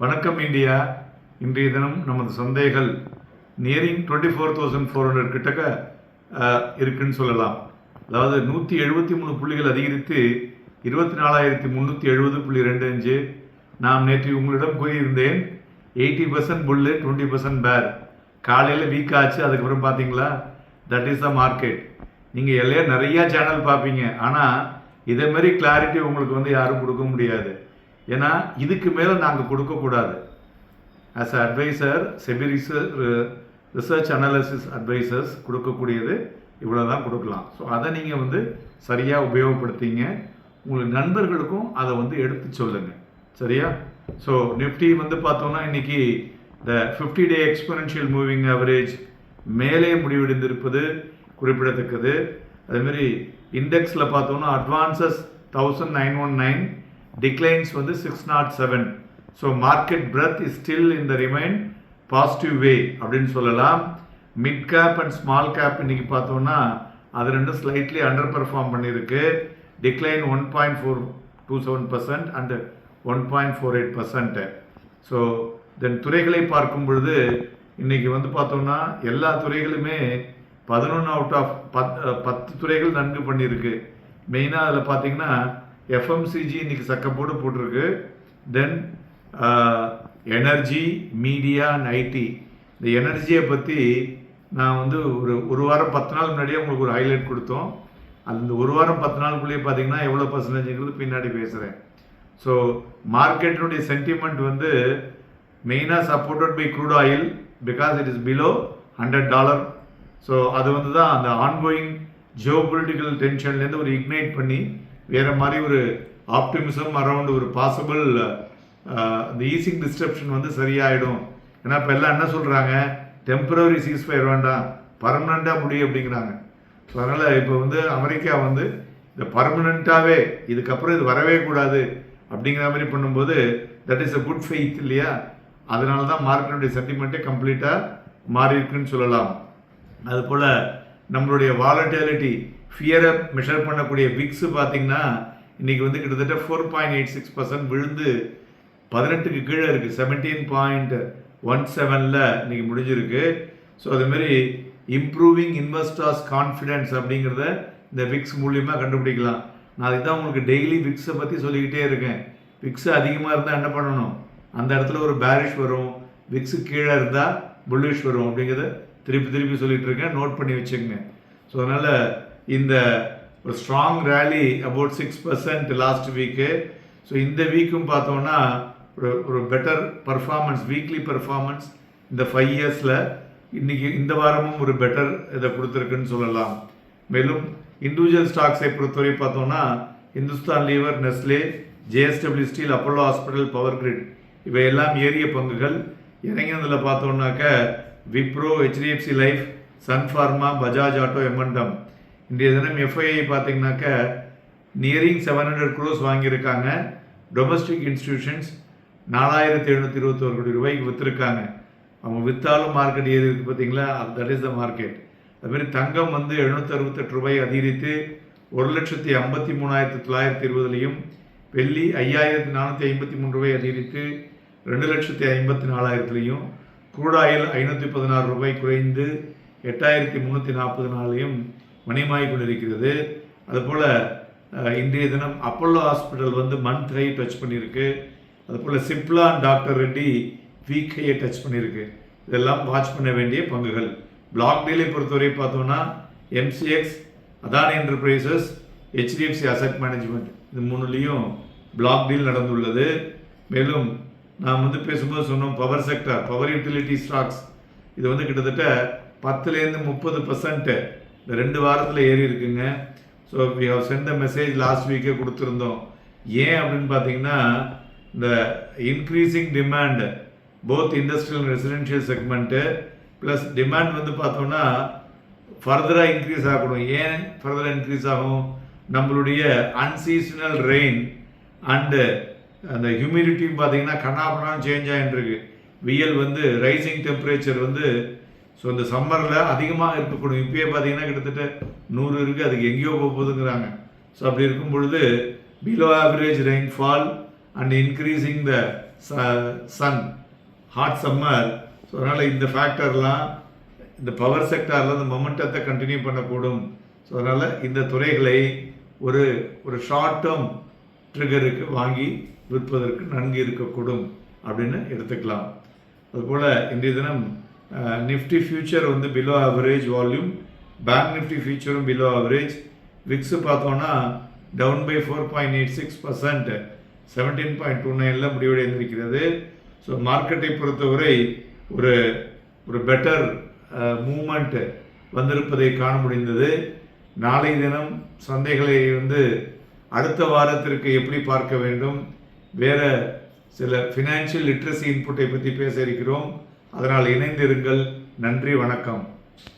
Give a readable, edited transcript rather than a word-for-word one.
வணக்கம் இந்தியா. இன்றைய தினம் நமது சந்தைகள் நியரிங் 24,400 கிட்டக்க இருக்குன்னு சொல்லலாம். அதாவது 173 புள்ளிகள் அதிகரித்து 24,370.25. நாம் நேற்று உங்களிடம் கூறியிருந்தேன் 80% புல்லு 20% பேர். காலையில் வீக் ஆச்சு, அதுக்கப்புறம் பார்த்தீங்களா? That is the market. நீங்கள் எல்லாம் நிறையா சேனல் பார்ப்பீங்க, ஆனால் இதே மாதிரி கிளாரிட்டி உங்களுக்கு யாரும் கொடுக்க முடியாது. ஏன்னா இதுக்கு மேலே நாங்கள் கொடுக்கக்கூடாது. As a adviser, SEBI research analysis advisers கொடுக்கக்கூடியது இவ்வளோ தான் கொடுக்கலாம். ஸோ அதை நீங்கள் சரியாக உபயோகப்படுத்திங்க. உங்களுக்கு நண்பர்களுக்கும் அதை எடுத்து சொல்லுங்கள், சரியா? ஸோ நிஃப்டி பார்த்தோம்னா இன்றைக்கி இந்த 50-day எக்ஸ்பொனென்ஷியல் மூவிங் ஆவரேஜ் மேலே முடிவடைந்திருப்பது குறிப்பிடத்தக்கது. அதேமாரி இண்டெக்ஸில் பார்த்தோம்னா advances 1919, declines 607. So market breadth is still in the remain positive way அப்படின்னு சொல்லலாம். Mid cap and small cap இன்னைக்கு பார்த்தோம்னா அது ரெண்டும் ஸ்லைட்லி அண்டர் பெர்ஃபார்ம் பண்ணியிருக்கு. Decline 1.427% and 1.48%. ஸோ தென் துறைகளை பார்க்கும் பொழுது இன்னைக்கு பார்த்தோம்னா எல்லா துறைகளுமே 11 அவுட் ஆஃப் 10 துறைகள் நன்கு பண்ணியிருக்கு. மெயினாக அதில் பார்த்தீங்கன்னா எஃப்எம்சிஜி இன்னைக்கு சக்கப்போடு போட்டிருக்கு. தென் எனர்ஜி, மீடியா அண்ட் ஐடி. இந்த எனர்ஜியை பற்றி நான் ஒரு வாரம் 10 நாள் முன்னாடியே உங்களுக்கு ஒரு ஹைலைட் கொடுத்தோம். அந்த ஒரு வாரம் 10 நாளுக்குள்ளேயே பார்த்தீங்கன்னா எவ்வளோ பர்சன்டேஜுங்கிறது பின்னாடி பேசுகிறேன். ஸோ மார்க்கெட்டினுடைய சென்டிமெண்ட் மெயினாக supported by crude oil because it is below $100. So அது தான் அந்த ஆன்கோயிங் ஜியோபொலிட்டிக்கல் டென்ஷன்லேருந்து ஒரு இக்னைட் பண்ணி வேறு மாதிரி ஒரு ஆப்டிமிசம் அரவுண்ட் ஒரு பாசிபிள் இந்த ஈசிங் டிஸ்ட்ரப்ஷன் சரியாயிடும். ஏன்னா இப்போ எல்லாம் என்ன சொல்கிறாங்க, டெம்பரரி சீஸ்ஃபயர் வேண்டாம், பர்மனெண்ட்டாக முடியும் அப்படிங்கிறாங்க. ஸோ அதனால் இப்போ அமெரிக்கா இந்த பர்மனெண்ட்டாகவே இதுக்கப்புறம் இது வரவே கூடாது அப்படிங்கிற மாதிரி பண்ணும்போது that is a good faith இல்லையா? அதனால தான் மார்க்கெட்டுடைய சென்டிமெண்ட்டே கம்ப்ளீட்டாக மாறி இருக்குன்னு சொல்லலாம். அதுபோல் நம்மளுடைய வாலட்டிலிட்டி ஃபியரை மெஷர் பண்ணக்கூடிய விக்ஸ் பார்த்தீங்கன்னா இன்றைக்கி கிட்டத்தட்ட 4.86% விழுந்து 18க்கு கீழே இருக்குது. 17.17 இன்றைக்கி முடிஞ்சிருக்கு. ஸோ அதுமாரி இம்ப்ரூவிங் இன்வெஸ்டர்ஸ் கான்ஃபிடென்ஸ் அப்படிங்கிறத இந்த விக்ஸ் மூலியமாக கண்டுபிடிக்கலாம். நான் அதுதான் உங்களுக்கு டெய்லி விக்ஸை பற்றி சொல்லிக்கிட்டே இருக்கேன். விக்ஸ் அதிகமாக இருந்தால் என்ன பண்ணணும், அந்த இடத்துல ஒரு பேரிஷ் வரும், விக்ஸு கீழே இருந்தால் புல்லிஷ் வரும் அப்படிங்கிறத திருப்பி சொல்லிகிட்டு இருக்கேன். நோட் பண்ணி வச்சுக்கோங்க. ஸோ அதனால் இந்த ஒரு strong rally about 6% last week. So இந்த வீக்கும் பார்த்தோன்னா ஒரு பெட்டர் பர்ஃபார்மன்ஸ், வீக்லி பர்ஃபார்மன்ஸ் இந்த 5 இயர்ஸில் இன்றைக்கி இந்த வாரமும் ஒரு பெட்டர் இதை கொடுத்துருக்குன்னு சொல்லலாம். மேலும் இண்டிவிஜுவல் ஸ்டாக்ஸை பொறுத்தவரை பார்த்தோன்னா Hindustan lever, Nestle, JSW steel, Apollo hospital, power grid இவையெல்லாம் ஏறிய பங்குகள். இறங்கினதில் பார்த்தோன்னாக்க Wipro, HDFC life, sun pharma, Bajaj auto, எம்என்டம். இன்றைய தினம் எஃப்ஐஐ பார்த்தீங்கன்னாக்க நியரிங் 700 crores வாங்கியிருக்காங்க. டொமஸ்டிக் இன்ஸ்டிடியூஷன்ஸ் 4,721 கோடி ரூபாய்க்கு விற்றுருக்காங்க. அவங்க விற்றாலும் மார்க்கெட் ஏறி இருக்குது பார்த்தீங்களா? That is the market. அதுமாரி தங்கம் 768 ரூபாய் அதிகரித்து 1,53,920 வெள்ளி 5,453 ரூபாய் அதிகரித்து 2,54,000. க்ரூட் ஆயில் 516 ரூபாய் குறைந்து 8,344 மணிமாய் கொண்டிருக்கிறது. அதுபோல் இன்றைய தினம் Apollo hospital month high touch பண்ணியிருக்கு. அதுபோல் சிப்லா, டாக்டர் ரெட்டி வீக் ஹையை டச் பண்ணியிருக்கு. இதெல்லாம் வாட்ச் பண்ண வேண்டிய பங்குகள். பிளாக் டீலை பொறுத்தவரை பார்த்தோன்னா MCX, Adani enterprises, HDFC asset management இது மூணுலேயும் பிளாக் டீல் நடந்துள்ளது. மேலும் நாம் பேசும்போது சொன்னோம் power sector, power utility stocks இது கிட்டத்தட்ட 10லேருந்து 30% இந்த 2 வாரத்தில் ஏறி இருக்குங்க. So we have sent the message last வீக்கே கொடுத்துருந்தோம். ஏன் அப்படின்னு பார்த்தீங்கன்னா இந்த increasing demand both industrial and residential segment plus demand பார்த்தோன்னா ஃபர்தராக இன்க்ரீஸ் ஆகணும். ஏன் ஃபர்தராக இன்க்ரீஸ் ஆகும்? நம்மளுடைய அன்சீசனல் ரெயின் அண்டு அந்த ஹியூமிடிட்டியும் பார்த்தீங்கன்னா கண்ணாப்பண்ணாலும் சேஞ்ச் ஆகிட்டு இருக்கு. வியல் ரைசிங் டெம்பரேச்சர் ஸோ இந்த சம்மரில் அதிகமாக இருக்கக்கூடும். இப்போயே பார்த்தீங்கன்னா கிட்டத்தட்ட 100 இருக்குது, அதுக்கு எங்கேயோ போகுதுங்கிறாங்க. ஸோ அப்படி இருக்கும் பொழுது below average rainfall and increasing the sun, hot summer. So அதனால் இந்த ஃபேக்டர்லாம் இந்த பவர் செக்டாரில் இந்த மொமெண்டத்தை கண்டினியூ பண்ணக்கூடும். ஸோ அதனால் இந்த துறைகளை ஒரு ஒரு ஷார்ட் டேர்ம் ட்ரிகருக்கு வாங்கி விற்பதற்கு நன்கு இருக்கக்கூடும் அப்படின்னு எடுத்துக்கலாம். அதுபோல் இன்றைய தினம் நிஃப்டி ஃபியூச்சர் வந்து below average volume, bank Nifty ஃபியூச்சரும் பிலோ ஆவரேஜ். விக்ஸு பார்த்தோன்னா டவுன் பை 4.86%, 17.29 முடிவடைந்திருக்கிறது. ஸோ மார்க்கெட்டை பொறுத்தவரை ஒரு ஒரு பெட்டர் மூமெண்ட் வந்திருப்பதை காண முடிந்தது. நாளை தினம் சந்தைகளை வந்து அடுத்த வாரத்திற்கு எப்படி பார்க்க வேண்டும், வேறு சில ஃபினான்ஷியல் லிட்ரஸி இன்புட்டை பற்றி பேச இருக்கிறோம். அதனால் இணைந்திருங்கள். நன்றி, வணக்கம்.